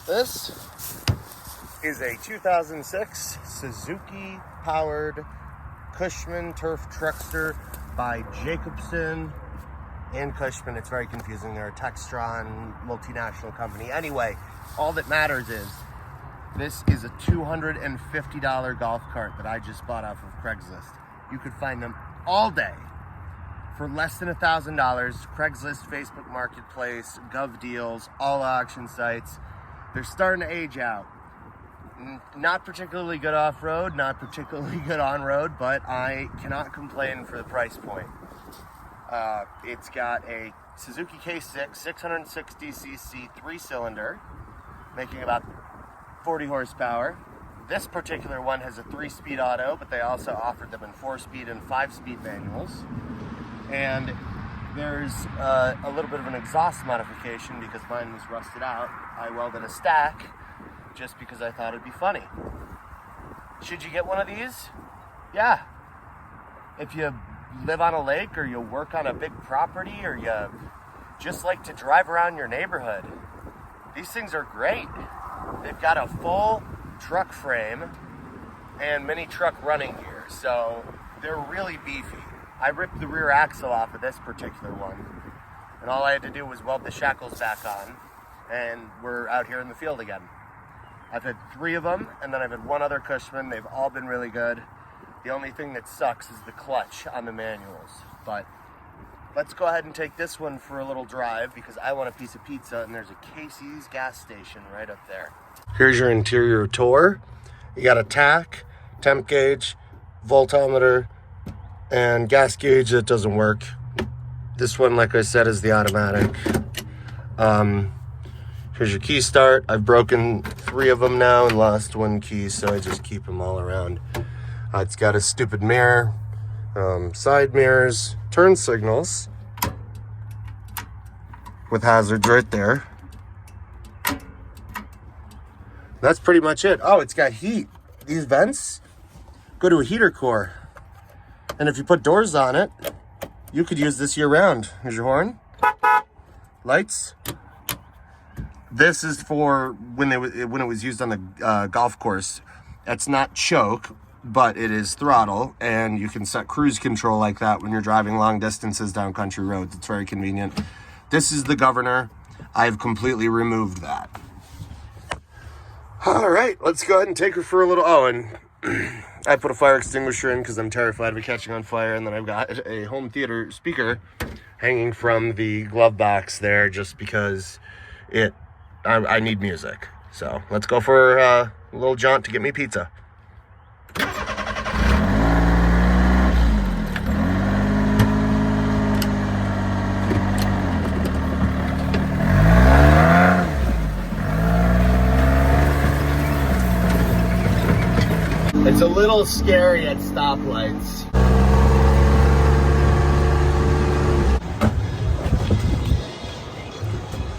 This is a 2006 Suzuki powered Cushman Turf Truckster by Jacobson and Cushman. It's very confusing. They're a Textron multinational company. Anyway, all that matters is this is a $250 golf cart that I just bought off of Craigslist. You could find them all day for less than $1,000. Craigslist, Facebook Marketplace, Gov Deals, all auction sites. They're starting to age out. Not particularly good off-road, not particularly good on-road, but I cannot complain for the price point. It's got a Suzuki K6 660cc 3-cylinder, making about 40 horsepower. This particular one has a 3-speed auto, but they also offered them in 4-speed and 5-speed manuals. And there's a little bit of an exhaust modification because mine was rusted out. I welded a stack just because I thought it'd be funny. Should you get one of these? Yeah. If you live on a lake or you work on a big property or you just like to drive around your neighborhood, these things are great. They've got a full truck frame and mini truck running gear, so they're really beefy. I ripped the rear axle off of this particular one, and all I had to do was weld the shackles back on, and we're out here in the field again. I've had 3 of them, and then I've had 1 other Cushman. They've all been really good. The only thing that sucks is the clutch on the manuals. But let's go ahead and take this one for a little drive because I want a piece of pizza, and there's a Casey's gas station right up there. Here's your interior tour. You got a tach, temp gauge, voltometer, and gas gauge that doesn't work. This one, like I said, is the automatic. Here's your key start. I've broken 3 of them now and lost 1 key, so I just keep them all around. It's got a stupid mirror, side mirrors, turn signals with hazards right there. That's pretty much it. Oh, it's got heat. These vents go to a heater core. And if you put doors on it, you could use this year round. Here's your horn. Lights. This is for when it was used on the golf course. It's not choke, but it is throttle, and you can set cruise control like that when you're driving long distances down country roads. It's very convenient. This is the governor. I've completely removed that. All right, let's go ahead and take her for a little... Oh, and I put a fire extinguisher in because I'm terrified of it catching on fire, and then I've got a home theater speaker hanging from the glove box there just because I need music. So let's go for a little jaunt to get me pizza. It's a little scary at stoplights.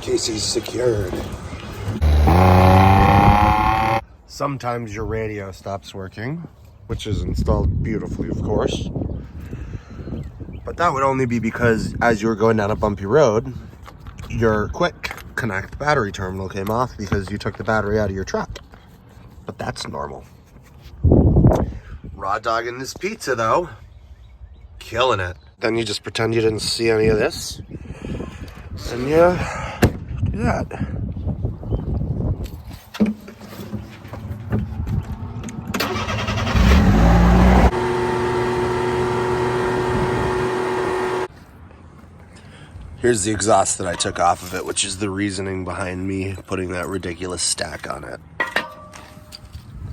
Casey's secured. Sometimes your radio stops working, which is installed beautifully, of course. But that would only be because as you were going down a bumpy road, your quick connect battery terminal came off because you took the battery out of your truck. But that's normal. Raw dogging this pizza though. Killing it. Then you just pretend you didn't see any of this. And yeah, do that. Here's the exhaust that I took off of it, which is the reasoning behind me putting that ridiculous stack on it.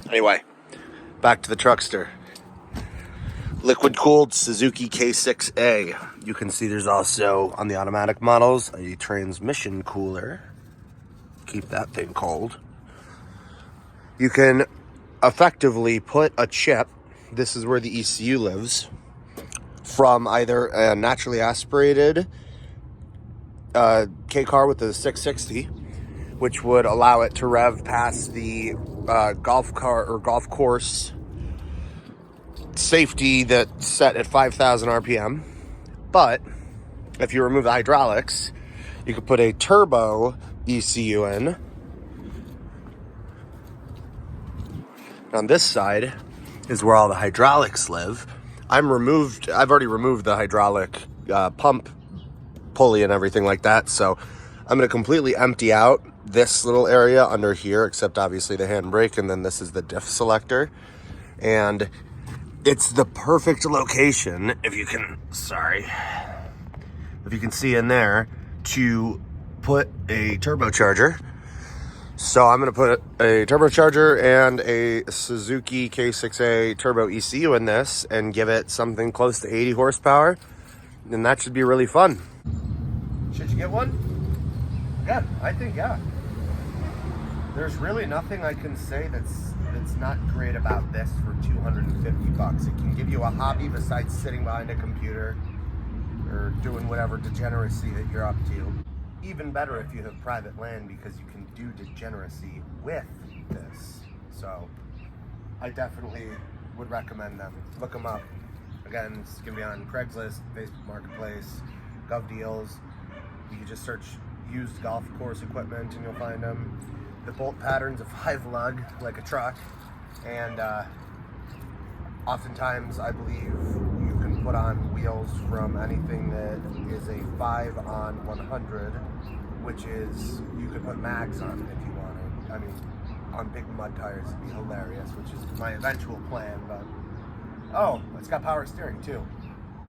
Anyway, back to the truckster. Liquid cooled Suzuki K6A. You can see there's also on the automatic models a transmission cooler. Keep that thing cold. You can effectively put a chip, this is where the ECU lives, from either a naturally aspirated K-car with the 660, which would allow it to rev past the golf course safety that's set at 5,000 RPM. But if you remove the hydraulics, you could put a turbo ECU in On this side is where all the hydraulics live. I've already removed the hydraulic pump pulley and everything like that. So I'm going to completely empty out this little area under here, except obviously the handbrake. And then this is the diff selector. And it's the perfect location, if you can see in there, to put a turbocharger. So I'm going to put a turbocharger and a Suzuki K6A turbo ECU in this and give it something close to 80 horsepower. And that should be really fun. Should you get one? Yeah, I think, yeah. There's really nothing I can say that's not great about this for $250. It can give you a hobby besides sitting behind a computer or doing whatever degeneracy that you're up to. Even better if you have private land, because you can do degeneracy with this. So I definitely would recommend them. Look them up. Again, it's gonna be on Craigslist, Facebook Marketplace, Gov Deals. You can just search used golf course equipment and you'll find them. The bolt pattern's a 5 lug, like a truck, and oftentimes I believe you can put on wheels from anything that is a 5 on 100, which is, you could put mags on it if you wanted. I mean, on big mud tires would be hilarious, which is my eventual plan, but oh, it's got power steering too.